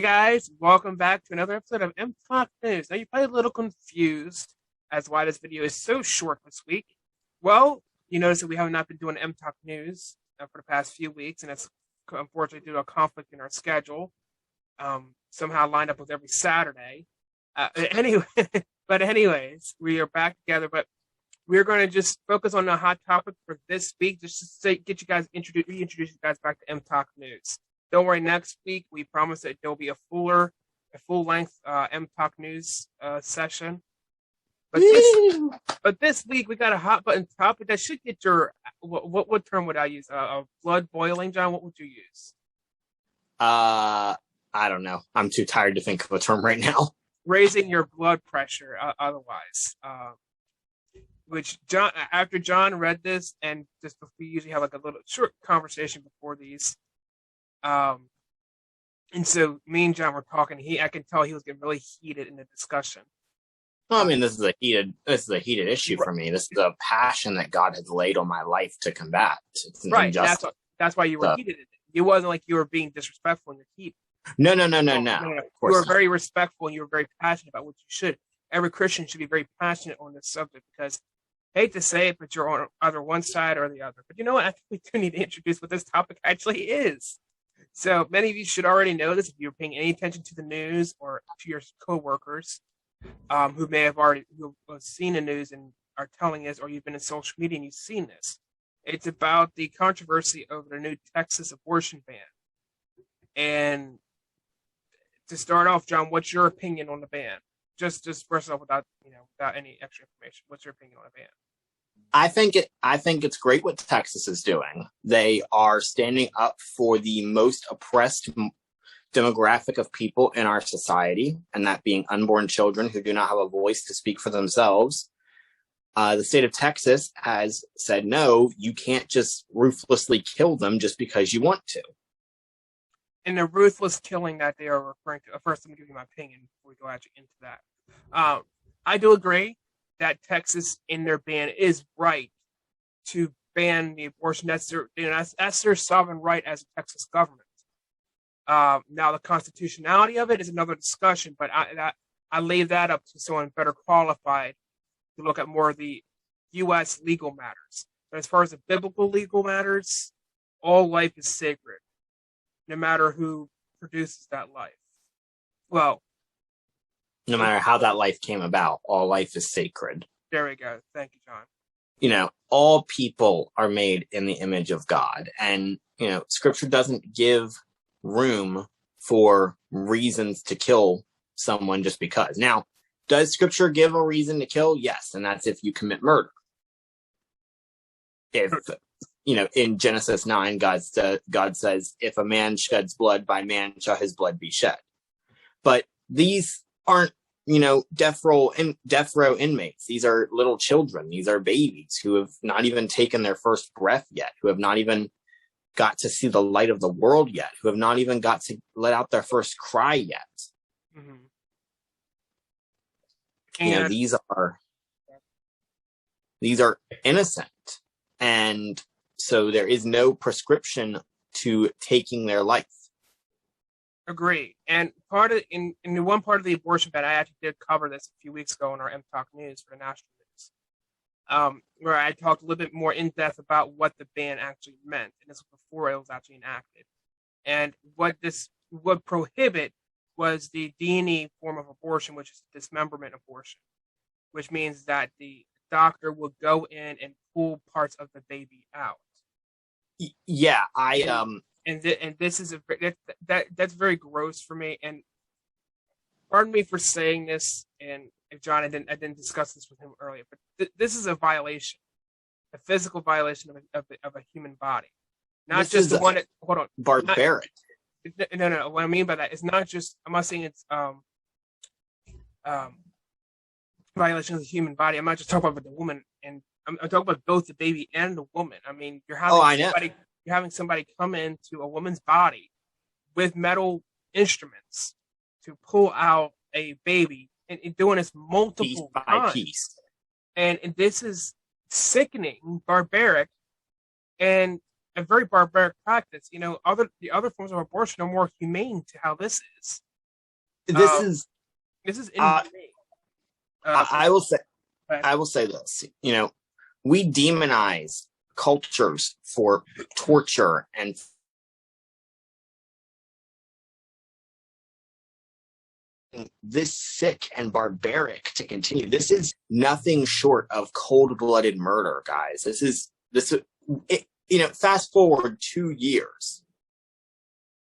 Hey guys, welcome back to another episode of MTOK News. Now you're probably a little confused as why this video is so short this week. Well, you notice that we have not been doing MTOK News for the past few weeks, and it's unfortunately due to a conflict in our schedule. Somehow lined up with every Saturday. Anyway, but anyways, we are back together. But we're going to just focus on the hot topic for this week, just to say, get you guys reintroduce you guys back to MTOK News. Don't worry, next week we promise that there'll be a full-length MTOK News session. But this week we got a hot button topic that should get your what term would I use? Blood boiling, John. What would you use? I don't know. I'm too tired to think of a term right now. Raising your blood pressure. Otherwise, which John, after John read this, and just we usually have like a little short conversation before these. And so me and John were talking. I can tell he was getting really heated in the discussion. Well, I mean, this is a heated issue for me. This is a passion that God has laid on my life to combat. It's an injustice. That's why you were heated. It wasn't like you were being disrespectful in your heat. No. You were very respectful and you were very passionate about what you should. Every Christian should be very passionate on this subject because, I hate to say it, but you're on either one side or the other. But you know what? I think we do need to introduce what this topic actually is. So many of you should already know this if you're paying any attention to the news or to your coworkers who may have already seen the news and are telling us, or you've been in social media and you've seen this. It's about the controversy over the new Texas abortion ban. And to start off, John, what's your opinion on the ban? Just first off, without any extra information, what's your opinion on the ban? I think it's great what Texas is doing. They are standing up for the most oppressed demographic of people in our society, and that being unborn children who do not have a voice to speak for themselves. The state of Texas has said, no, you can't just ruthlessly kill them just because you want to. And the ruthless killing that they are referring to, first, let me give you my opinion before we go actually into that. I do agree that Texas, in their ban, is right to ban the abortion. That's their sovereign right as a Texas government. Now, the constitutionality of it is another discussion, but I leave that up to someone better qualified to look at more of the U.S. legal matters. But as far as the biblical legal matters, all life is sacred, no matter who produces that life. Well, no matter how that life came about, all life is sacred. There we go. Thank you, John. All people are made in the image of God. And, Scripture doesn't give room for reasons to kill someone just because. Now, does Scripture give a reason to kill? Yes, and that's if you commit murder. If, in Genesis 9, God says, if a man sheds blood, by man shall his blood be shed. But these aren't, death row inmates. These are little children. These are babies who have not even taken their first breath yet, who have not even got to see the light of the world yet, who have not even got to let out their first cry yet. Mm-hmm. And these are innocent. And so there is no prescription to taking their life. Agree. And in the one part of the abortion ban, I actually did cover this a few weeks ago in our MTOK News for the national news, where I talked a little bit more in depth about what the ban actually meant, and this was before it was actually enacted. And what prohibit was the D&E form of abortion, which is dismemberment abortion, which means that the doctor will go in and pull parts of the baby out. Yeah, And this is that's very gross for me. And pardon me for saying this. And if John, I didn't discuss this with him earlier, but this is a violation, a physical violation of a human body, not this just the one. Hold on, barbaric. No. What I mean by that is not just. I'm not saying it's violation of the human body. I'm not just talking about the woman, and I'm talking about both the baby and the woman. I mean, you're having somebody come into a woman's body with metal instruments to pull out a baby and doing this multiple piece by times. Piece. And this is sickening, barbaric, and a very barbaric practice. The other forms of abortion are more humane to how this is. This is inhumane. I will say this. We demonize cultures for torture and this sick and barbaric to continue. This is nothing short of cold-blooded murder, guys. Fast forward 2 years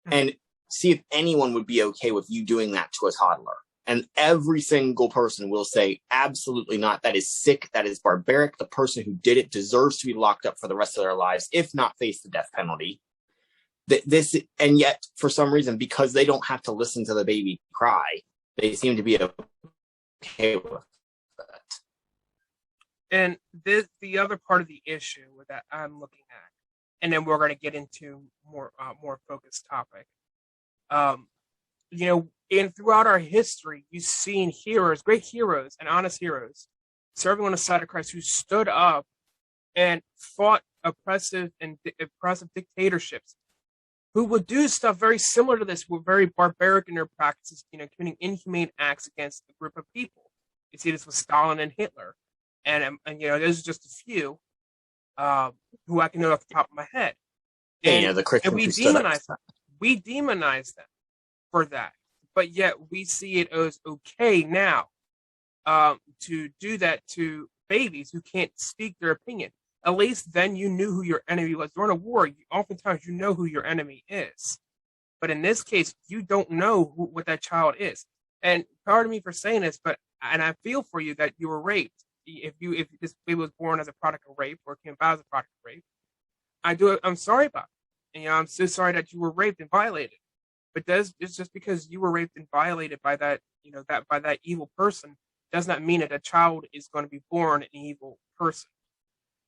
and see if anyone would be okay with you doing that to a toddler. And every single person will say, absolutely not. That is sick. That is barbaric. The person who did it deserves to be locked up for the rest of their lives, if not face the death penalty. And yet, for some reason, because they don't have to listen to the baby cry, they seem to be okay with it. And the other part of the issue that I'm looking at, and then we're going to get into more focused topic. And throughout our history, you've seen heroes, great heroes and honest heroes, serving on the side of Christ, who stood up and fought oppressive dictatorships, who would do stuff very similar to this, were very barbaric in their practices, committing inhumane acts against a group of people. You see this with Stalin and Hitler, and those are just a few who I can know off the top of my head. And, the Christians we demonize them for that. But yet we see it as okay now to do that to babies who can't speak their opinion. At least then you knew who your enemy was. During a war, oftentimes you know who your enemy is. But in this case, you don't know what that child is. And pardon me for saying this, and I feel for you that you were raped. If this baby was born as a product of rape or came about as a product of rape, I'm sorry about it. And, I'm so sorry that you were raped and violated. But it's just because you were raped and violated by that evil person does not mean that a child is going to be born an evil person.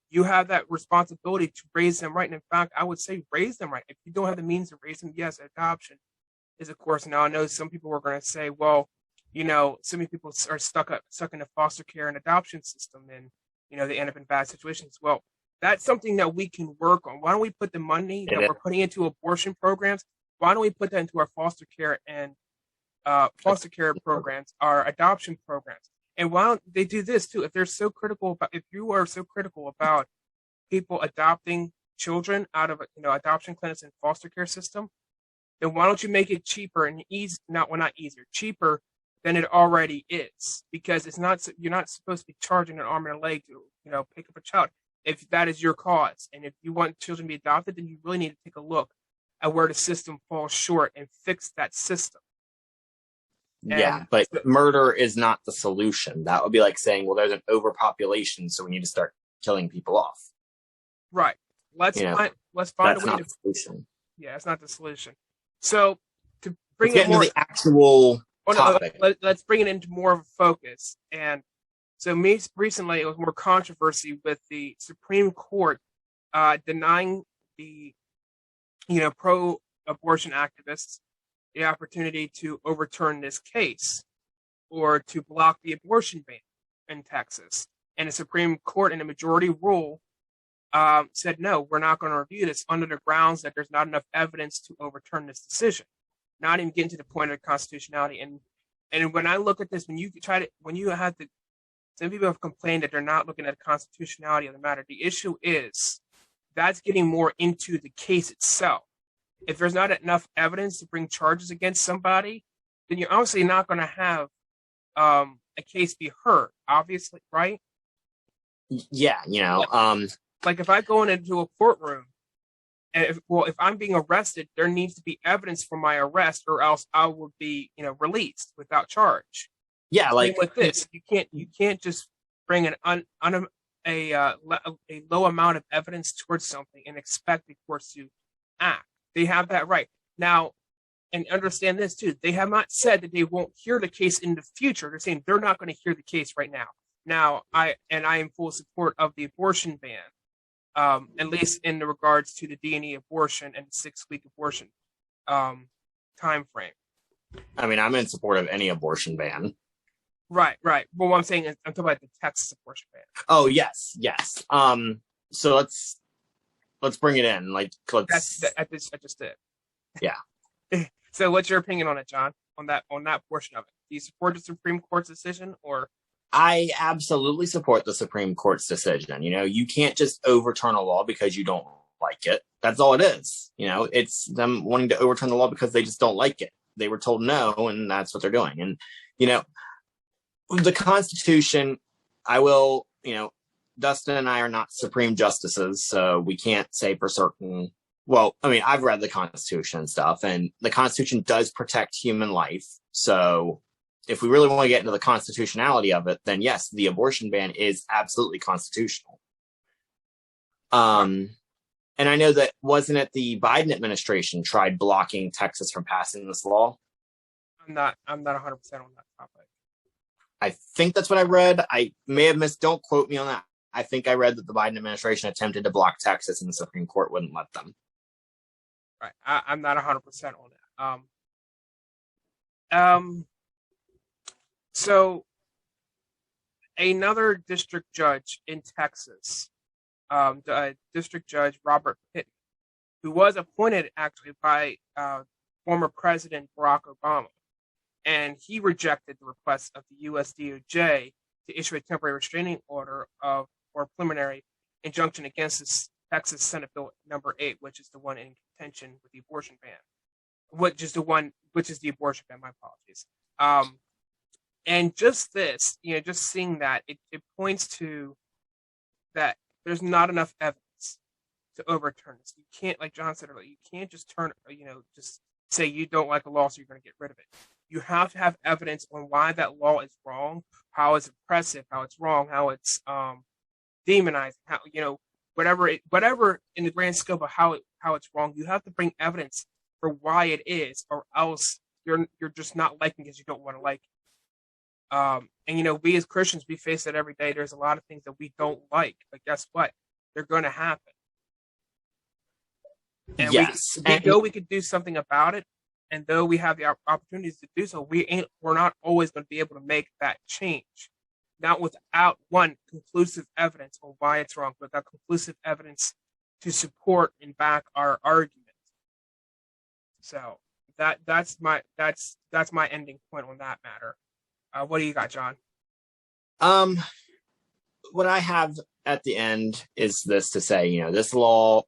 You have that responsibility to raise them right. And in fact, I would say raise them right. If you don't have the means to raise them, yes, adoption is of course. Now I know some people are going to say, well, so many people are stuck in the foster care and adoption system, and they end up in bad situations. Well, that's something that we can work on. Why don't we put the money that we're putting into abortion programs? Why don't we put that into our foster care programs, our adoption programs? And why don't they do this too? If you are so critical about people adopting children out of adoption clinics and foster care system, then why don't you make it cheaper and cheaper than it already is? Because you're not supposed to be charging an arm and a leg to pick up a child if that is your cause. And if you want children to be adopted, then you really need to take a look at where the system falls short and fix that system. But murder is not the solution. That would be like saying, well, there's an overpopulation, so we need to start killing people off. Right. Let's find a way the solution. Yeah, it's not the solution. So to bring it more into the actual topic. Let's bring it into more of a focus. And so recently it was more controversy with the Supreme Court denying the pro-abortion activists the opportunity to overturn this case or to block the abortion ban in Texas. And the Supreme Court, in a majority rule, said, no, we're not going to review this under the grounds that there's not enough evidence to overturn this decision. Not even getting to the point of constitutionality. And when I look at this, some people have complained that they're not looking at the constitutionality of the matter. The issue is that's getting more into the case itself. If there's not enough evidence to bring charges against somebody, then you're obviously not going to have a case be heard, obviously, right? Yeah, like if I go into a courtroom, and if I'm being arrested, there needs to be evidence for my arrest, or else I will be, released without charge. Yeah, like with this, you can't just bring a low amount of evidence towards something and expect the courts to act. They have that right. Now, and understand this too, they have not said that they won't hear the case in the future. They're saying they're not going to hear the case right now. Now, I am full support of the abortion ban, at least in regards to the D&E abortion and 6-week abortion time frame. I mean, I'm in support of any abortion ban. Right. But what I'm saying is, I'm talking about the Texas abortion ban. Oh, yes. So let's bring it in. I just did. Yeah. So what's your opinion on it, John? on that portion of it? Do you support the Supreme Court's decision, or? I absolutely support the Supreme Court's decision. You can't just overturn a law because you don't like it. That's all it is. It's them wanting to overturn the law because they just don't like it. They were told no, and that's what they're doing. And, the Constitution, Dustin and I are not Supreme Justices, so we can't say for certain. Well, I've read the Constitution and stuff, and the Constitution does protect human life. So if we really want to get into the constitutionality of it, then yes, the abortion ban is absolutely constitutional. And I know that wasn't it the Biden administration tried blocking Texas from passing this law? I'm not 100% on that topic. I think that's what I read. I may have missed. Don't quote me on that. I think I read that the Biden administration attempted to block Texas, and the Supreme Court wouldn't let them. Right. I'm not 100% on that. So another district judge in Texas, District Judge Robert Pittman, who was appointed actually by former President Barack Obama, and he rejected the request of the U.S. DOJ to issue a temporary restraining order or preliminary injunction against this Texas Senate Bill number 8, which is the one in contention with the abortion ban. Which is the abortion ban, my apologies. And just this, just seeing that, it points to that there's not enough evidence to overturn this. You can't, like John said earlier, you can't just just say you don't like a law, so you're going to get rid of it. You have to have evidence on why that law is wrong, how it's oppressive, how it's wrong, how it's demonized, how, whatever in the grand scope of how it's wrong. You have to bring evidence for why it is, or else you're just not liking it because you don't want to like it. And we as Christians, we face that every day. There's a lot of things that we don't like, but guess what? They're going to happen. And yes, we know we could do something about it, and though we have the opportunities to do so, we're not always going to be able to make that change. Not without one conclusive evidence on why it's wrong, but without conclusive evidence to support and back our argument. So that's my ending point on that matter. What do you got, John? What I have at the end is this to say, this law,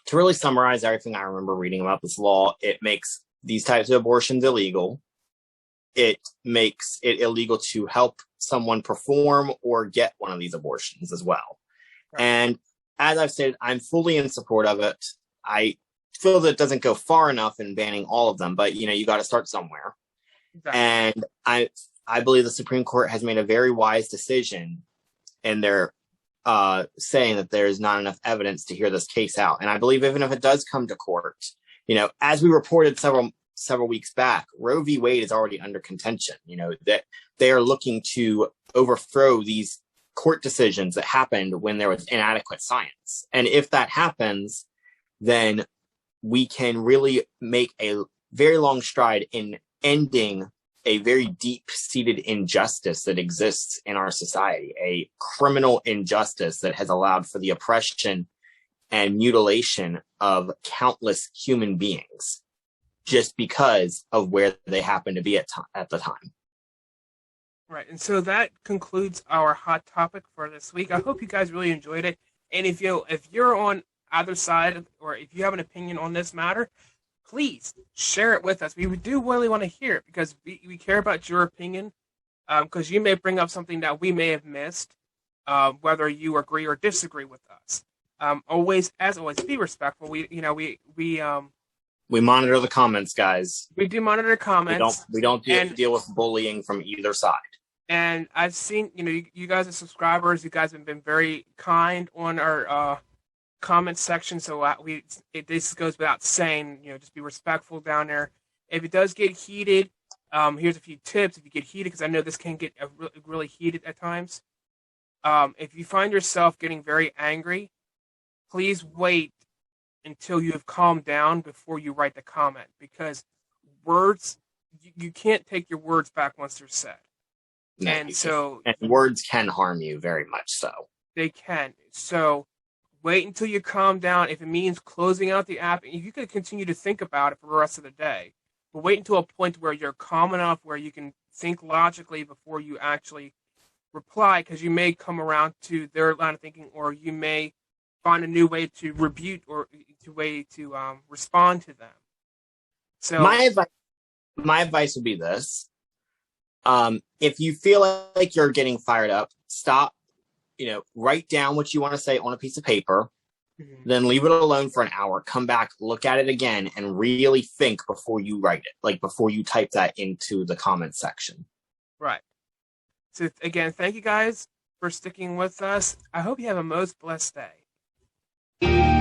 to really summarize everything I remember reading about this law, it makes these types of abortions illegal. It makes it illegal to help someone perform or get one of these abortions as well. Right. And as I've said, I'm fully in support of it. I feel that it doesn't go far enough in banning all of them, but you got to start somewhere. Exactly. And I believe the Supreme Court has made a very wise decision in their saying that there is not enough evidence to hear this case out. And I believe even if it does come to court, as we reported several weeks back, Roe v. Wade is already under contention, that they are looking to overthrow these court decisions that happened when there was inadequate science. And if that happens, then we can really make a very long stride in ending a very deep-seated injustice that exists in our society, a criminal injustice that has allowed for the oppression and mutilation of countless human beings just because of where they happen to be at the time. Right, and so that concludes our hot topic for this week. I hope you guys really enjoyed it. And if you're on either side, or if you have an opinion on this matter, please share it with us. We do really want to hear it, because we care about your opinion, because you may bring up something that we may have missed, whether you agree or disagree with us. As always, be respectful. We monitor the comments, guys. We do monitor comments. We don't deal with bullying from either side. And I've seen, you guys are subscribers. You guys have been very kind on our comment section. So this goes without saying, just be respectful down there. If it does get heated, here's a few tips. If you get heated, because I know this can get really heated at times. If you find yourself getting very angry, please wait until you have calmed down before you write the comment, because words, you can't take your words back once they're said. No, and so words can harm you very much so. They can. So wait until you calm down. If it means closing out the app, you could continue to think about it for the rest of the day. but wait until a point where you're calm enough where you can think logically before you actually reply, because you may come around to their line of thinking, or you may find a new way to rebut or to respond to them. So my advice would be this. If you feel like you're getting fired up, stop, write down what you want to say on a piece of paper, then leave it alone for an hour, come back, look at it again, and really think before you write it, like before you type that into the comments section. Right. So again, thank you guys for sticking with us. I hope you have a most blessed day.